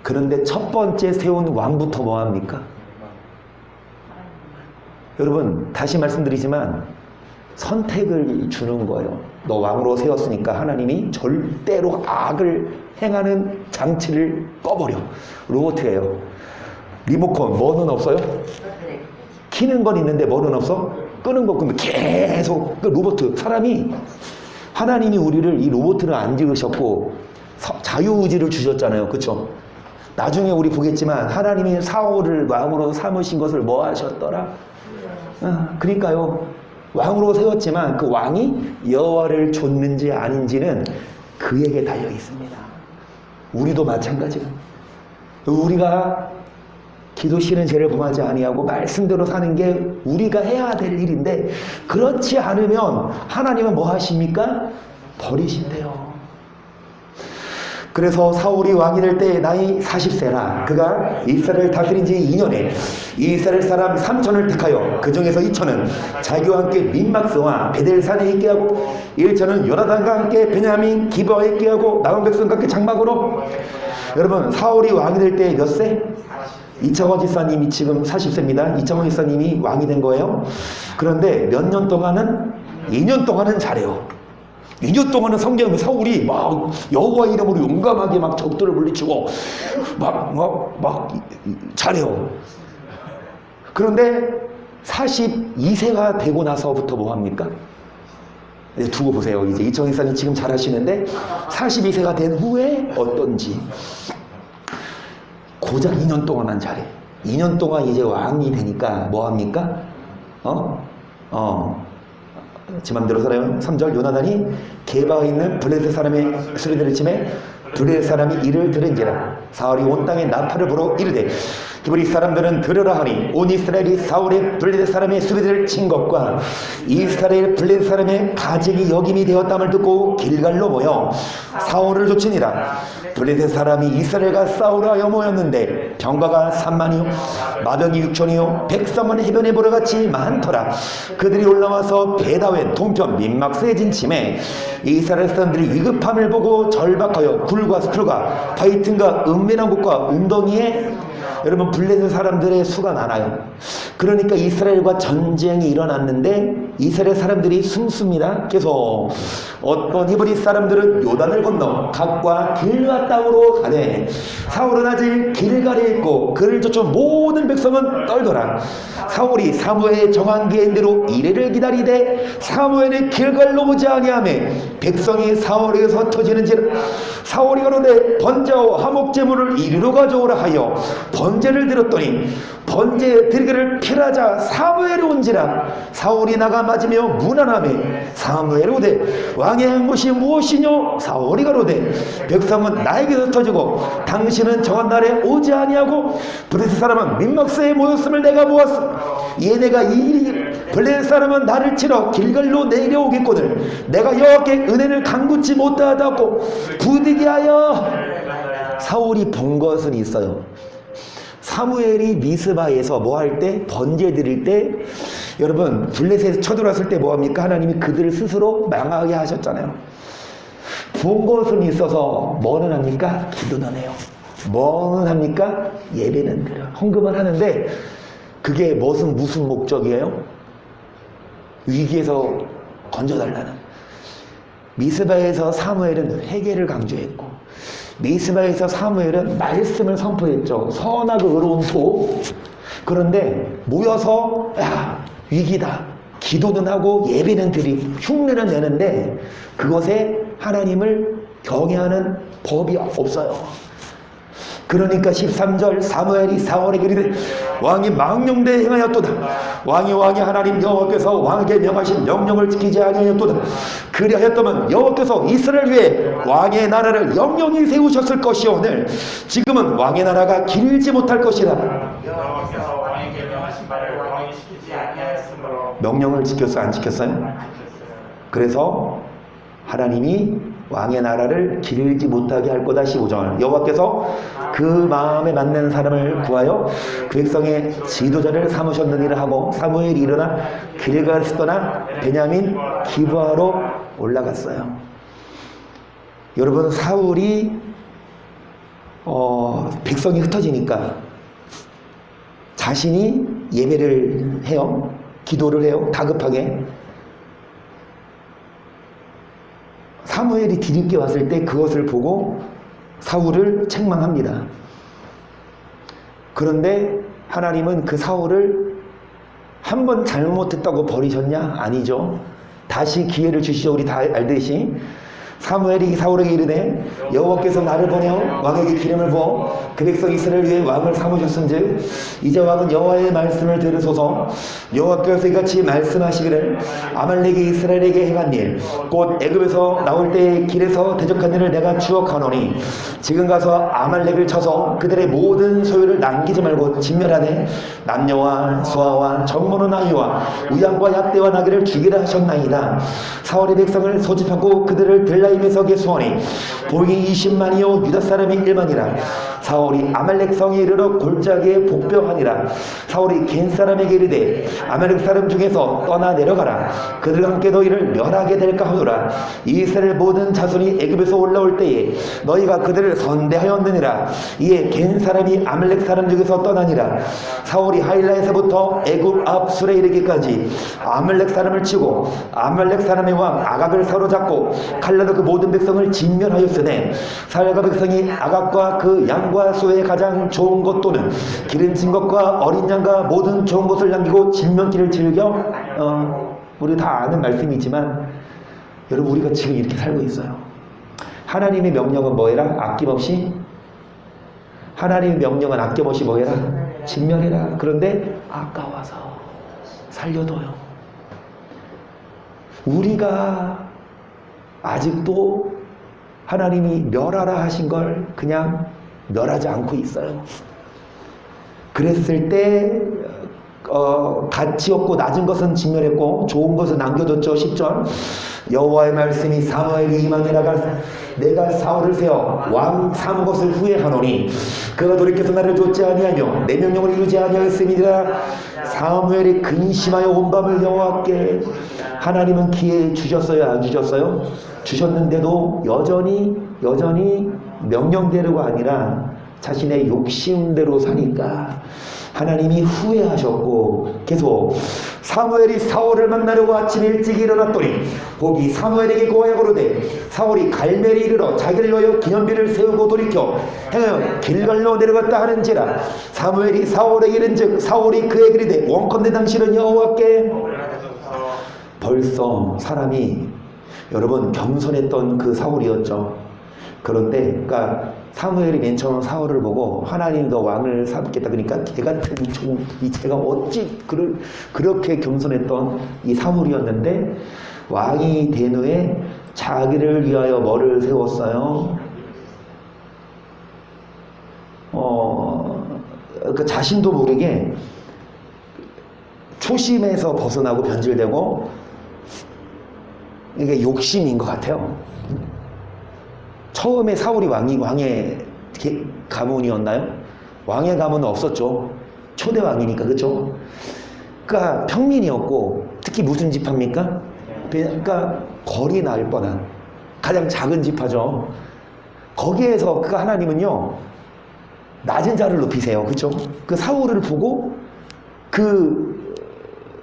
그런데 첫 번째 세운 왕부터 뭐합니까? 여러분 다시 말씀드리지만 선택을 주는 거예요. 너 왕으로 세웠으니까 하나님이 절대로 악을 행하는 장치를 꺼버려. 로봇이에요. 리모컨 뭐는 없어요? 키는 건 있는데 뭐는 없어? 끄는 거 끄면 계속 그 로봇 사람이 하나님이 우리를 이 로봇을 안 지으셨고 자유의지를 주셨잖아요. 그쵸? 나중에 우리 보겠지만 하나님이 사울을 왕으로 삼으신 것을 뭐 하셨더라? 그러니까요. 왕으로 세웠지만 그 왕이 여호와를 좇는지 아닌지는 그에게 달려 있습니다. 우리도 마찬가지로 우리가 기도 쉬는 죄를 범하지 아니하고 말씀대로 사는 게 우리가 해야 될 일인데 그렇지 않으면 하나님은 뭐 하십니까? 버리신대요. 그래서 사울이 왕이 될 때 나이 40세라 그가 이스라엘을 다스린 지 2년에 이스라엘 사람 3천을 택하여 그 중에서 2천은 자기와 함께 민막스와 베델산에 있게 하고 1천은 요나단과 함께 베냐민 기브아에 있게 하고 남은 백성과 함께 장막으로. 여러분 사울이 왕이 될 때 몇 세? 이창원 지사님이 지금 40세입니다. 이창원 지사님이 왕이 된 거예요. 그런데 몇 년 동안은 2년 동안은 잘해요. 2년 동안은 성경에 사울이 막 여호와 이름으로 용감하게 막 적들을 물리치고 막 잘해요. 그런데 42세가 되고 나서부터 뭐 합니까? 이제 두고 보세요. 이제 이창원 지사님 지금 잘하시는데 42세가 된 후에 어떤지. 고작 2년 동안만 잘해. 2년 동안 이제 왕이 되니까 뭐 합니까? 지 맘대로 살아요. 3절 요나단이 게바에 있는 블레셋 사람의 수리들을 치매 블레셋 사람이 이를 들은지라 사울이 온 땅에 나팔을 불어 이르되 히브리 사람들은 들으라 하니 온 이스라엘이 사울의 블레셋 사람의 수리들을 친 것과 이스라엘 블레셋 사람의 가증이 여김이 되었담을 듣고 길갈로 모여 사울을 쫓으니라. 블레셋 사람이 이스라엘과 싸우려 모였는데 병가가 3만이요 마병이 6천이요 백성은 해변에 보러같이 많더라. 그들이 올라와서 베다웬 동편 민막스에 진침해 이스라엘 사람들이 위급함을 보고 절박하여 굴과 수풀과 바위틈과 은밀한 곳과 웅덩이에 여러분 블레셋 사람들의 수가 많아요. 그러니까 이스라엘과 전쟁이 일어났는데 이스라엘 사람들이 숨습니다. 그래서 어떤 히브리 사람들은 요단을 건너 각과 길가 땅으로 가되 사울은 아직 길갈에 있고 그를 쫓아 모든 백성은 떨더라. 사울이 사무엘의 정한 기한대로 이래를 기다리되 사무엘의 길갈로 오지 아니하며 백성이 사울에게서 터지는지라. 사울이 가로되 번제와 화목제물을 이리로 가져오라 하여 번제를 드렸더니 번제 드리기를 필하자 사무엘이 온지라. 사울이 나가 맞으며 문안하며 사무엘이 오되 왕의 한 것이 무엇이뇨? 사울이 가로되 백성은 나에게서 터지고 당신은 정한 날에 오지 아니하고 블레셋 사람은 민막스에 모였음을 내가 보았어. 이에 내가 이 일이 블레셋 사람은 나를 치러 길갈로 내려오겠거늘 내가 여호와께 은혜를 간구치 못하다고 부디게 하여. 사울이 본 것은 있어요. 사무엘이 미스바에서 뭐 할 때? 번제 드릴 때 여러분 블레셋에 쳐들어왔을 때 뭐합니까? 하나님이 그들을 스스로 망하게 하셨잖아요. 본 것은 있어서 뭐는 합니까? 기도는 해요. 뭐는 합니까? 예배는 드려. 헌금을 하는데 그게 무슨 목적이에요? 위기에서 건져달라는. 미스바에서 사무엘은 회개를 강조했고 미스바에서 사무엘은 말씀을 선포했죠. 선하고 의로운 도. 그런데 모여서 야 위기다. 기도는 하고 예배는 드리고 흉내는 내는데 그것에 하나님을 경외하는 법이 없어요. 그러니까 13절 사무엘이 사울에게 이르되 왕이 망령되이 행하였도다. 왕이 하나님 여호와께서 왕에게 명하신 명령을 지키지 아니하였도다. 그리하였다면 여호와께서 이스라엘 위에 왕의 나라를 영영히 세우셨을 것이오늘 지금은 왕의 나라가 길지 못할 것이라. 여호와께서 왕에게 명하신 말을 왕이 지키지 아니하였으므로. 명령을 지켰어요? 안 지켰어요? 그래서 하나님이 왕의 나라를 길지 못하게 할 거다. 15절 여호와께서 그 마음에 맞는 사람을 구하여 그 백성의 지도자를 삼으셨느니라 하고 사무엘이 일어나 길갈에서 떠나 베냐민 기브아로 올라갔어요. 여러분 사울이 백성이 흩어지니까 자신이 예배를 해요. 기도를 해요. 다급하게. 사무엘이 뒤늦게 왔을 때 그것을 보고 사울을 책망합니다. 그런데 하나님은 그 사울을 한 번 잘못했다고 버리셨냐? 아니죠. 다시 기회를 주시죠. 우리 다 알듯이 사무엘이 사울에게 이르되 여호와께서 나를 보내어 왕에게 기름을 부어 그 백성 이스라엘 위에 왕을 삼으셨은즉 이제 왕은 여호와의 말씀을 들으소서. 여호와께서 이같이 말씀하시기를 아말렉이 이스라엘에게 행한 일 곧 애굽에서 나올 때 길에서 대적한 일을 내가 추억하노니 지금 가서 아말렉을 쳐서 그들의 모든 소유를 남기지 말고 진멸하되 남녀와 소아와 정모는 아이와 우양과 약대와 나귀를 죽이라 하셨나이다. 사울의 백성을 소집하고 그들을 들라임에서 계수하니 보응이 20만이요 유다 사람이 1만이라. 사울이 아말렉 성에 이르러 골짜기에 복병하니라. 사울이 겐 사람에게 이르되 아말렉 사람 중에서 떠나 내려가라. 그들과 함께 너희를 멸하게 될까 하노라. 이스라엘 모든 자손이 애굽에서 올라올 때에 너희가 그들을 선대하였느니라. 이에 겐 사람이 아말렉 사람 중에서 떠나니라. 사울이 하일라에서부터 애굽 앞 술에 이르기까지 아말렉 사람을 치고 아말렉 사람의 왕 아각을 사로잡고 칼날로 그 모든 백성을 진멸하였으되 사울과 백성이 아각과 그 양과 소의 가장 좋은 것 또는 기름진 것과 어린 양과 모든 좋은 것을 남기고 진멸기를 즐겨 우리 다 아는 말씀이지만 여러분 우리가 지금 이렇게 살고 있어요. 하나님의 명령은 뭐해라? 아낌없이. 하나님의 명령은 아낌없이 뭐해라? 진멸해라. 그런데 아까워서 살려둬요. 우리가 아직도 하나님이 멸하라 하신 걸 그냥 멸하지 않고 있어요. 그랬을 때 가치 없고 낮은 것은 진멸했고 좋은 것은 남겨뒀죠. 10절 여호와의 말씀이 사무엘이 임하게 나가 내가 사울을 세워 왕 삼은 것을 후회하노니 그가 돌이켜서 나를 좇지 아니하며 내 명령을 이루지 아니하였음이니라. 사무엘이 근심하여 온 밤을 여호와께 하나님은 기회 주셨어요? 안 주셨어요? 주셨는데도 여전히 명령대로가 아니라 자신의 욕심대로 사니까 하나님이 후회하셨고 계속 사무엘이 사울을 만나려고 아침 일찍 일어났더니 보기 사무엘에게 고하여 고르되 사울이 갈멜에 이르러 자기를 위하여 기념비를 세우고 돌이켜 행하여 길갈로 내려갔다 하는지라. 사무엘이 사울에게 이른즉 사울이 그에게 이르되 원컨대 당신은 여호와께. 벌써 사람이 여러분 겸손했던 그 사울이었죠. 그런데 그러니까 사무엘이 맨 처음 사울을 보고 하나님 너 왕을 삼겠다 그러니까 개 같은 이 제가 어찌 그렇게 겸손했던 이 사울이었는데 왕이 된 후에 자기를 위하여 뭐를 세웠어요? 그 자신도 모르게 초심에서 벗어나고 변질되고 이게 욕심인 것 같아요. 처음에 사울이 왕의 가문이었나요? 왕의 가문은 없었죠. 초대 왕이니까, 그렇죠? 그러니까 평민이었고 특히 무슨 지파입니까? 그러니까 거리 날 뻔한 가장 작은 지파죠. 거기에서 그 하나님은요 낮은 자를 높이세요, 그렇죠? 그 사울을 보고 그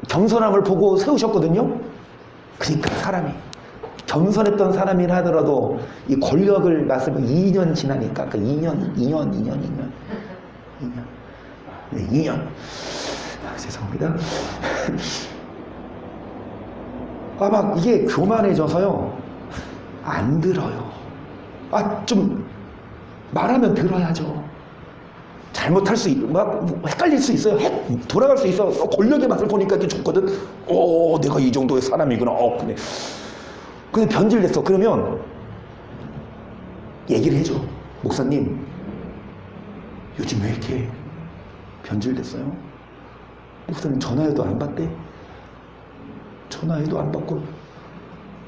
겸손함을 보고 세우셨거든요. 그러니까 사람이 겸손했던 사람이라 하더라도 이 권력을 맡으면 2년 지나니까 그 2년. 네, 2년. 죄송합니다. 막 이게 교만해져서요. 안 들어요. 좀 말하면 들어야죠. 잘못할 수 막 헷갈릴 수 있어요. 돌아갈 수 있어. 권력의 맛을 보니까 이게 좋거든. 내가 이 정도의 사람이구나. 근데 변질됐어. 그러면 얘기를 해줘. 목사님, 요즘 왜 이렇게 변질됐어요? 목사님 전화해도 안 받대? 전화해도 안 받고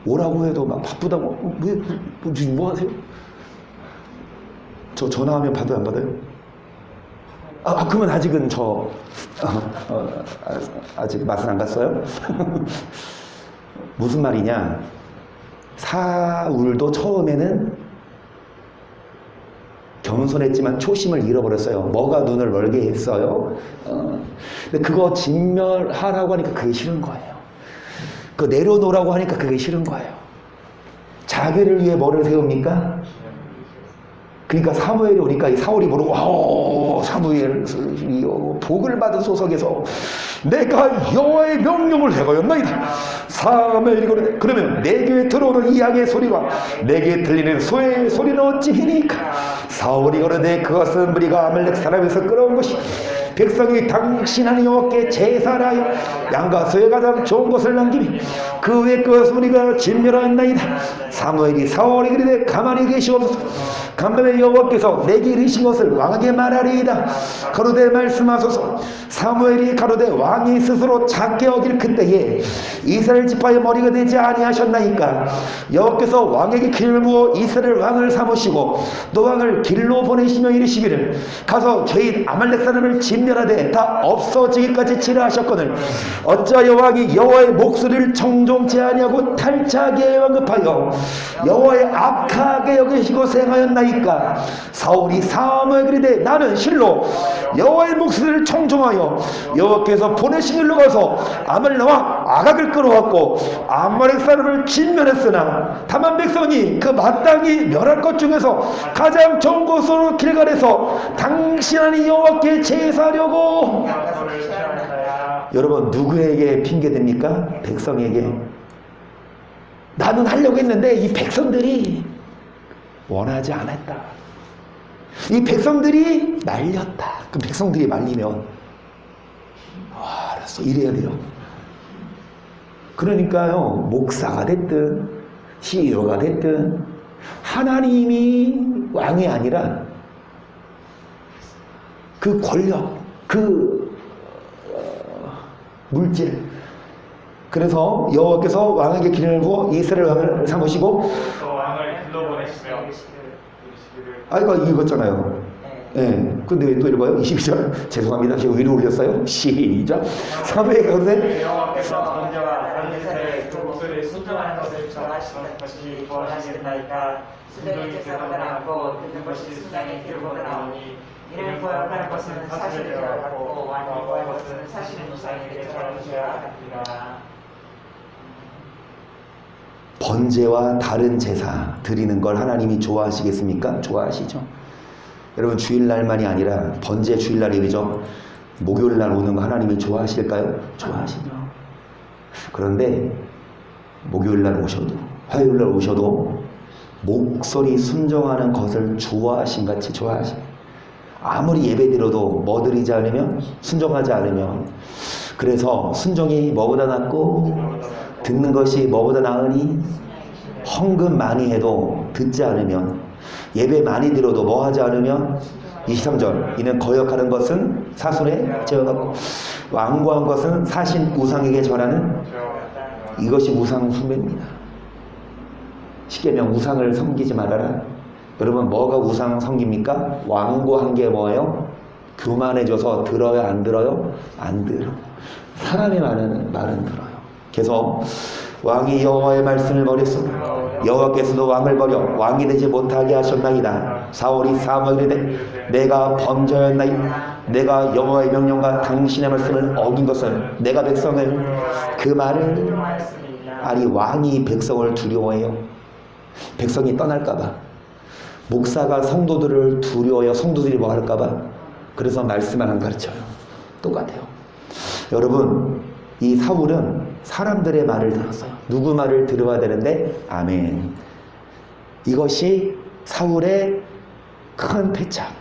오라고 해도 막 바쁘다고. 뭐 하세요? 저 전화하면 받아요, 안 받아요? 그러면 아직은 아직 맛은 안 갔어요? 무슨 말이냐? 사울도 처음에는 겸손했지만 초심을 잃어버렸어요. 뭐가 눈을 멀게 했어요? 근데 그거 진멸하라고 하니까 그게 싫은 거예요. 그거 내려놓으라고 하니까 그게 싫은 거예요. 자기를 위해 뭐를 세웁니까? 그러니까 사무엘이 오니까 이 사울이 모르고 사무엘 복을 받은 소속에서 내가 여호와의 명령을 행하였나이다. 사무엘이 그러면 내게 들어오는 이 양의 소리와 내게 들리는 소의 소리는 어찌 희니까? 사울이 그러되 그것은 우리가 아말렉 사람에서 끌어온 것이 백성이 당신 하나님 여호와께 제사하여 양과 소의 가장 좋은 것을 남기니 그 외의 것은 우리가 진멸하였나이다. 사무엘이 사울이 그러되 가만히 계시옵소서. 간밤에 여호와께서 내게 이르신 것을 왕에게 말하리이다. 가로되 말씀하소서. 사무엘이 가로되 왕이 스스로 작게 여길 그때에 이스라엘 지파의 머리가 되지 아니하셨나이까? 여호와께서 왕에게 길을 부어 이스라엘 왕을 삼으시고 또 왕을 길로 보내시며 이르시기를 가서 죄인 아말렉 사람을 진멸하되 다 없어지기까지 치라 하셨거늘 어찌하여 왕이 여호와의 목소리를 청종치 아니하고 탈취하게 완급하여 여호와의 악하게 여기시고 생하였나이까? 사울이 사무엘에게 이르되 나는 실로 여호와의 목소리를 청종하여 여호와께서 보내신 길로 가서 아말렉 왕 아각을 끌어왔고 아말렉 사람을 진멸했으나 다만 백성이 그 마땅히 멸할 것 중에서 가장 좋은 곳으로 길갈에서 당신 하나님 여호와께 제사하려고. 여러분 누구에게 핑계댑니까? 백성에게. 나는 하려고 했는데 이 백성들이 원하지 않았다. 이 백성들이 말렸다. 그 백성들이 말리면 알았어 이래야 돼요. 그러니까요 목사가 됐든 CEO가 됐든 하나님이 왕이 아니라 그 권력, 그 물질. 그래서 여호와께서 왕에게 기름을 부어 이스라엘 왕을 삼으시고 또 왕을 길로 보내시며 이거 읽었잖아요. 근데 또 읽어요. 22절. 죄송합니다. 제가 위로 올렸어요. 시작. 사무엘이 그러는데 여호와께서 번제와 번제사에 그 목소리에 순종하는 것을 정하시는 것이 구원하시나이까? 순종이 제사보다 낫고 듣는 것이 순장의 기름보다 나오니 이는 구원하는 것은 사실을 제어하고 왕이 구하는 것은 사실은 무상에게 저런 죄와 같으리라. 번제와 다른 제사 드리는 걸 하나님이 좋아하시겠습니까? 좋아하시죠. 여러분 주일날만이 아니라 번제 주일날이죠. 목요일날 오는 거 하나님이 좋아하실까요? 좋아하시죠. 그런데 목요일날 오셔도 화요일날 오셔도 목소리 순종하는 것을 좋아하신 같이 좋아하시죠. 아무리 예배드려도 뭐 드리지 않으면 순종하지 않으면 그래서 순종이 뭐보다 낫고 듣는 것이 뭐보다 나으니 헌금 많이 해도 듣지 않으면 예배 많이 드려도 뭐 하지 않으면 23절 이는 거역하는 것은 사술에 제어받고 완고한 것은 사신 우상에게 절하는 이것이 우상 숭배입니다. 십계명 우상을 섬기지 말아라. 여러분 뭐가 우상 섬깁니까? 완고한 게 뭐예요? 교만해져서 들어요 안 들어요? 안 들어. 사람의 말은 들어요. 그래서 왕이 여호와의 말씀을 버렸어. 여호와께서도 왕을 버려 왕이 되지 못하게 하셨나이다. 사울이 사무엘에게 내가 범죄하였나이다. 내가 여호와의 명령과 당신의 말씀을 어긴 것은 내가 백성을 그 말을 아니 왕이 백성을 두려워해요. 백성이 떠날까봐 목사가 성도들을 두려워해요. 성도들이 뭐 할까봐. 그래서 말씀을 안 가르쳐요. 똑같아요. 여러분 이 사울은 사람들의 말을 들었어요. 누구 말을 들어야 되는데? 아멘. 이것이 사울의 큰 패착.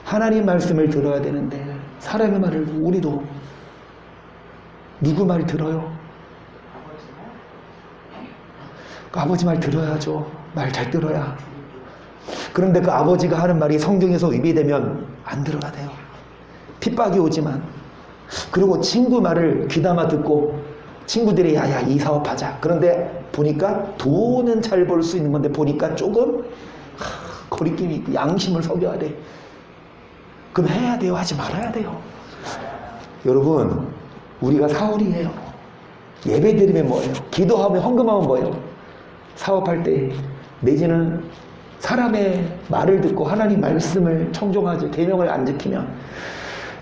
하나님 말씀을 들어야 되는데 사람의 말을, 우리도 누구 말 들어요? 아버지 말 들어야죠. 말 잘 들어야. 그런데 그 아버지가 하는 말이 성경에서 위배되면 안 들어야 돼요. 핍박이 오지만. 그리고 친구 말을 귀담아 듣고 친구들이 야야 이 사업하자. 그런데 보니까 돈은 잘 벌 수 있는 건데 보니까 조금 거리낌이 있고 양심을 속여야 돼. 그럼 해야 돼요? 하지 말아야 돼요? 여러분, 우리가 사울이에요. 예배 드리면 뭐예요? 기도하면 헌금하면 뭐예요? 사업할 때 내지는 사람의 말을 듣고 하나님 말씀을 청종하지 계명을 안 지키면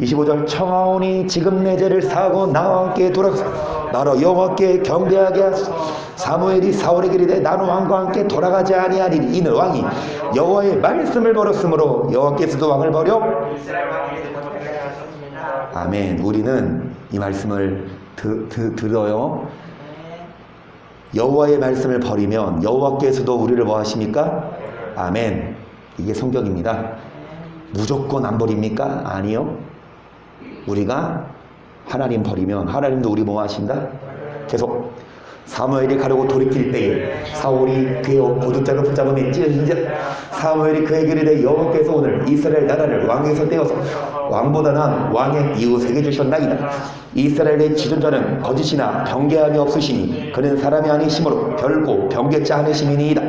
25절 청하오니 지금 내 죄를 사하고 나와 함께 돌아가서 나로 여호와께 경배하게 하소서. 사무엘이 사울에게 이르되 나는 왕과 함께 돌아가지 아니하리니 이는 왕이 여호와의 말씀을 버렸으므로 여호와께서도 왕을 버려. 아멘. 우리는 이 말씀을 들어요. 여호와의 말씀을 버리면 여호와께서도 우리를 뭐 하십니까? 아멘. 이게 성경입니다. 무조건 안 버립니까? 아니요. 우리가 하나님 버리면 하나님도 우리 뭐 하신다? 계속 사무엘이 가려고 돌이킬 때에 사울이 그의 보두자를 붙잡으며 찢어진즉 사무엘이 그에게 이르되 여호와께서 오늘 이스라엘 나라를 왕에서 떼어서 왕보다 나은 왕의 이웃에게 주셨나이다. 이스라엘의 지존자는 거짓이나 변개함이 없으시니 그는 사람이 아니시므로 결코 변개치 않으심이니이다.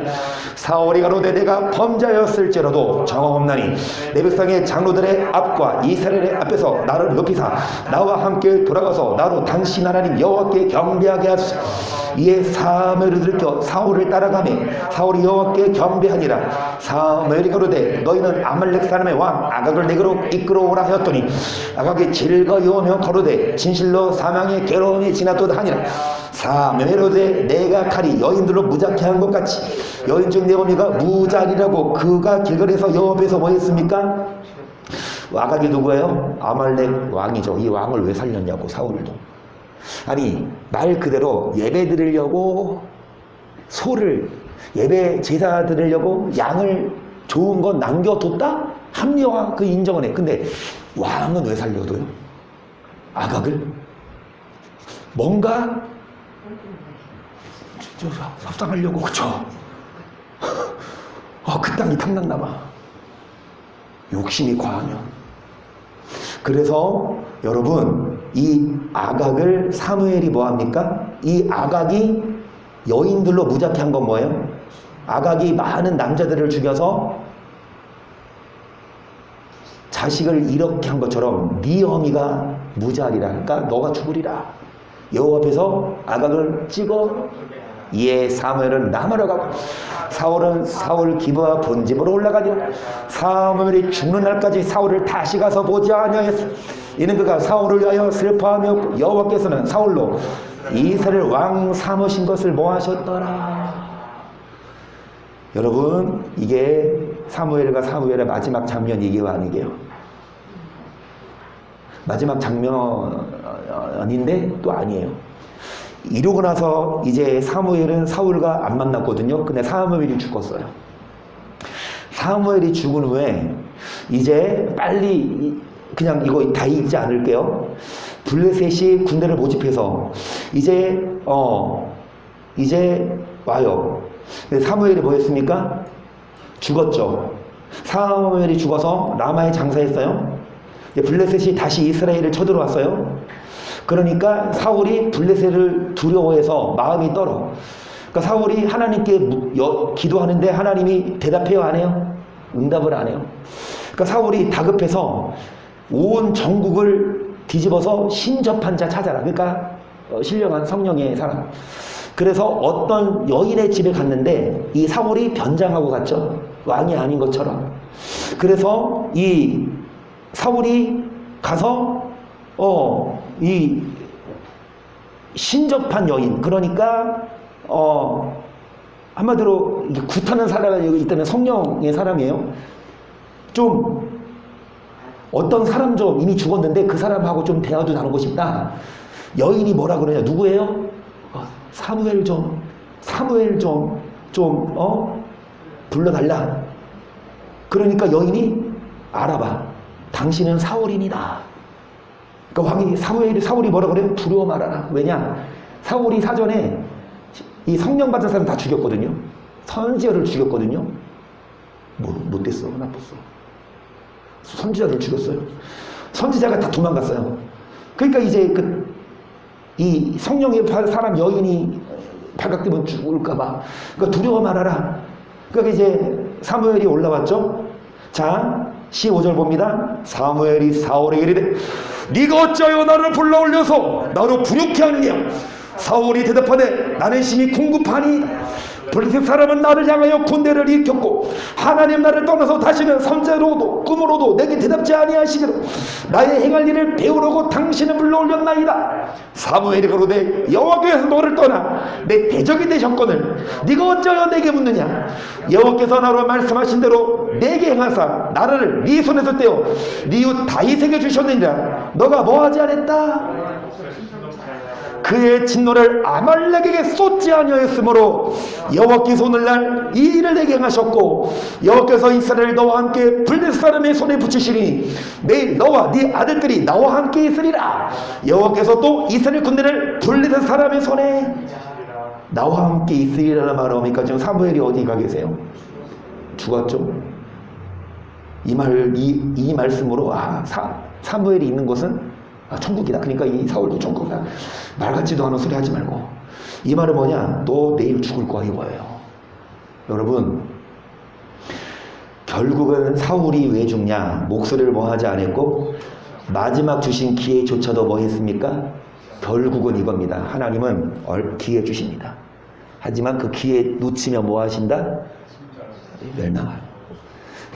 사울이 가로되 내가 범죄하였을지라도 정함없나니 내 백성의 장로들의 앞과 이스라엘의 앞에서 나를 높이사 나와 함께 돌아가서 나로 당신 하나님 여호와께 경배하게 하소서. 이에 사무엘이 들켜 사울을 따라가매 사울이 여호와께 경배하니라. 사무엘이 가로되 너희는 아말렉 사람의 왕 아각을 내게로 이끌어오라 하였더니 아각이 즐거워하며 가로되 진실로 사망의 괴로움이 지났도다 하니라. 사무엘이 가로되 내가 칼이 여인들로 무작게 한 것 같이 여인 중 내 어미가 무작이라고 그가 길거리에서 여호와 앞에서 뭐 했습니까? 아각이 누구예요? 아말렉 왕이죠. 이 왕을 왜 살렸냐고 사울도. 아니 말 그대로 예배 드리려고 소를 예배 제사 드리려고 양을 좋은 건 남겨뒀다? 합리화 그 인정을 해. 근데 왕은 왜 살려둬요? 아각을? 뭔가 협상하려고. 그쵸? 그 땅이 탐났나 봐. 욕심이 과하면. 그래서 여러분 이 아각을 사무엘이 뭐합니까? 이 아각이 여인들로 무작게 한 건 뭐예요? 아각이 많은 남자들을 죽여서 자식을 이렇게 한 것처럼 네 어미가 무자리라. 그러니까 너가 죽으리라. 여호와 앞에서 아각을 찍어 이에 사무엘은 남하러 가고 사울은 사울 기브와 본집으로 올라가니라. 사무엘이 죽는 날까지 사울을 다시 가서 보지 아니하였어. 이는 그가 사울을 위하여 슬퍼하며 여호와께서는 사울로 이스라엘 왕 삼으신 것을 뭐 하셨더라. 여러분 이게 사무엘과 사무엘의 마지막 장면이기도 아니게요. 마지막 장면인데 또 아니에요. 이러고 나서 이제 사무엘은 사울과 안 만났거든요. 근데 사무엘이 죽었어요. 사무엘이 죽은 후에 이제 빨리 그냥 이거 다 읽지 않을게요. 블레셋이 군대를 모집해서 이제 와요. 근데 사무엘이 뭐 했습니까? 죽었죠. 사무엘이 죽어서 라마에 장사했어요. 블레셋이 다시 이스라엘을 쳐들어왔어요. 그러니까 사울이 블레셋을 두려워해서 마음이 떨어. 그러니까 사울이 하나님께 기도하는데 하나님이 대답해요, 안 해요? 응답을 안 해요. 그러니까 사울이 다급해서 온 전국을 뒤집어서 신접한 자 찾아라. 그러니까 신령한 성령의 사람. 그래서 어떤 여인의 집에 갔는데 이 사울이 변장하고 갔죠. 왕이 아닌 것처럼. 그래서 이 사울이 가서 이 신접한 여인, 그러니까 한마디로 이게 굿하는 사람이 이때는 성령의 사람이에요. 좀 어떤 사람 좀 이미 죽었는데 그 사람하고 좀 대화도 나누고 싶다. 여인이 뭐라 그러냐? 누구예요? 사무엘 좀 불러달라. 그러니까 여인이 알아봐. 당신은 사울이니다. 그러니까 사울이 뭐라 그래요? 두려워 말아라. 왜냐? 사울이 사전에 이 성령 받은 사람 다 죽였거든요. 선지자를 죽였거든요. 못됐어. 나빴어. 선지자를 죽였어요. 선지자가 다 도망갔어요. 그러니까 이제 이 성령의 사람 여인이 발각되면 죽을까봐. 그러니까 두려워 말아라. 그러니까 이제 사무엘이 올라왔죠. 자, 15절 봅니다. 사무엘이 사울에게 이르되 네가 어찌하여 나를 불러올려서 나로 부욕케 하느냐. 사울이 대답하되 나는 심히 궁급하니 블레셋 사람은 나를 향하여 군대를 일으켰고 하나님 나를 떠나서 다시는 선제로도 꿈으로도 내게 대답지 아니하시기로 나의 행할 일을 배우려고 당신을 불러올렸나이다. 사무엘이 그러되 여호와께서 너를 떠나 내 대적이 되셨거늘 네가 어찌하여 내게 묻느냐. 여호와께서 나로 말씀하신 대로 내게 행하사 나를 네 손에서 떼어 네 이웃 다윗에게 주셨느니라. 너가 뭐하지 않았다. 그의 진노를 아말렉에게 쏟지 아니하였으므로 여호와께서 오늘날 이 일을 내게 행하셨고 여호와께서 이스라엘 너와 함께 블레셋 사람의 손에 붙이시리니 내일 너와 네 아들들이 나와 함께 있으리라. 여호와께서 또 이스라엘 군대를 블레셋 사람의 손에 나와 함께 있으리라는 말하니까 지금 사무엘이 어디 가 계세요? 죽었죠. 이 말씀으로 사무엘이 있는 곳은 천국이다. 그러니까 이 사울도 천국이다. 말 같지도 않은 소리 하지 말고. 이 말은 뭐냐? 너 내일 죽을 거야 이거예요. 여러분, 결국은 사울이 왜 죽냐? 목소리를 뭐 하지 않았고 마지막 주신 기회조차도 뭐 했습니까? 결국은 이겁니다. 하나님은 기회 주십니다. 하지만 그 기회 놓치면 뭐 하신다? 멸망하요.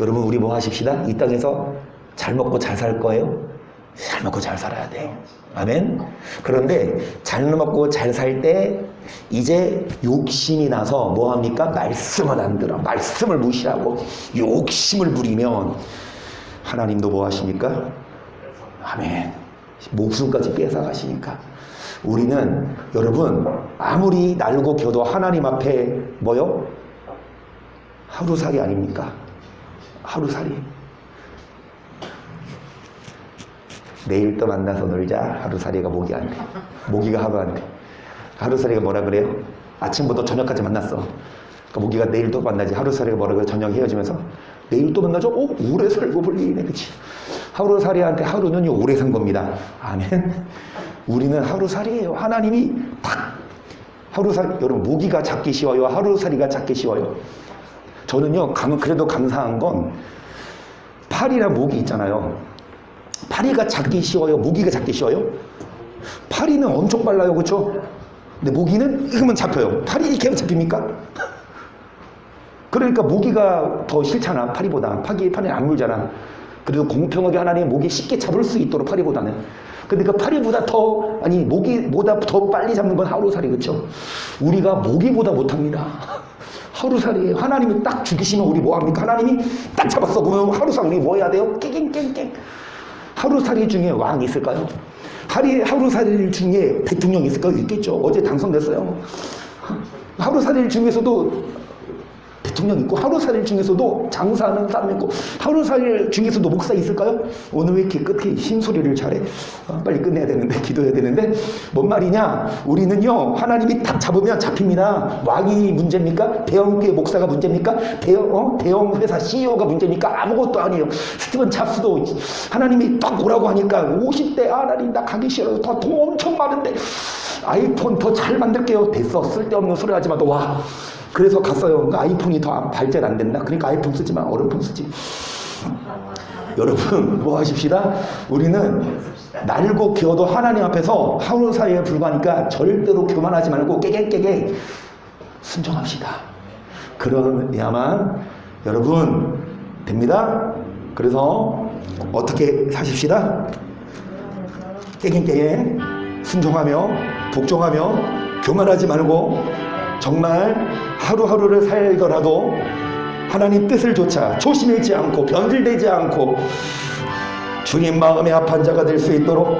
여러분, 우리 뭐 하십시다? 이 땅에서 잘 먹고 잘 살 거예요? 잘 먹고 잘 살아야 돼요. 아멘. 그런데 잘 먹고 잘 살 때 이제 욕심이 나서 뭐 합니까? 말씀을 안 들어. 말씀을 무시하고 욕심을 부리면 하나님도 뭐 하십니까? 아멘. 목숨까지 뺏어가시니까. 우리는 여러분 아무리 날고 겨도 하나님 앞에 뭐요? 하루살이 아닙니까? 하루살이. 내일 또 만나서 놀자. 하루살이가 목이 안 돼. 모기가 하루 안 돼. 하루살이가 뭐라 그래요? 아침부터 저녁까지 만났어. 그러니까 모기가 내일 또 만나지. 하루살이가 뭐라 그래요? 저녁 헤어지면서 내일 또 만나죠? 오래 살고 볼 일이네. 그치? 하루살이한테 하루는요 오래 산 겁니다. 아멘. 우리는 하루살이에요. 하나님이 딱 하루살이. 여러분, 모기가 잡기 쉬워요? 하루살이가 잡기 쉬워요? 저는요 그래도 감사한 건 파리랑 모기 있잖아요. 파리가 잡기 쉬워요? 모기가 잡기 쉬워요? 파리는 엄청 빨라요. 그렇죠? 근데 모기는 이러면 잡혀요. 파리 이렇게 잡힙니까? 그러니까 모기가 더 싫잖아. 파리보다. 파리는 안 물잖아. 그래도 공평하게 하나님 모기 쉽게 잡을 수 있도록 파리보다는. 근데 그 파리보다 모기보다 더 빨리 잡는 건 하루살이. 그렇죠? 우리가 모기보다 못합니다. 하루살이에요. 하나님이 딱 죽이시면 우리 뭐합니까? 하나님이 딱 잡았어. 그러면 하루살이 우리 뭐 해야 돼요? 깽깽깽깽. 하루살이 중에 왕이 있을까요? 하루살이 중에 대통령이 있을까요? 있겠죠. 어제 당선됐어요. 하루살이 중에서도 대통령 있고 하루살이 중에서도 장사하는 사람 있고 하루살이 중에서도 목사 있을까요? 오늘 왜 이렇게 끝에 흰소리를 잘해? 빨리 끝내야 되는데, 기도해야 되는데. 뭔 말이냐? 우리는요 하나님이 딱 잡으면 잡힙니다. 왕이 문제입니까? 대형교회 목사가 문제입니까? 대형 회사 CEO가 문제입니까? 아무것도 아니에요. 스티븐 잡스도 하나님이 딱 오라고 하니까 50대 하나님 나 가기 싫어요. 더 돈 엄청 많은데 아이폰 더 잘 만들게요. 됐어. 쓸데없는 소리 하지 마. 너 와. 그래서 갔어요. 그러니까 아이폰이 더 발전 안 된다. 그러니까 아이폰 쓰지 마. 얼음폰 쓰지. 여러분 뭐 하십시다. 우리는 날고 기어도 하나님 앞에서 하루 사이에 불과하니까 절대로 교만하지 말고 깨갱깨갱 순종합시다. 그러야만 여러분 됩니다. 그래서 어떻게 사십시다. 깨갱깨갱 순종하며 복종하며 교만하지 말고 정말 하루하루를 살더라도 하나님 뜻을 조차 조심하지 않고 변질되지 않고 주님 마음에 합한 자가 될 수 있도록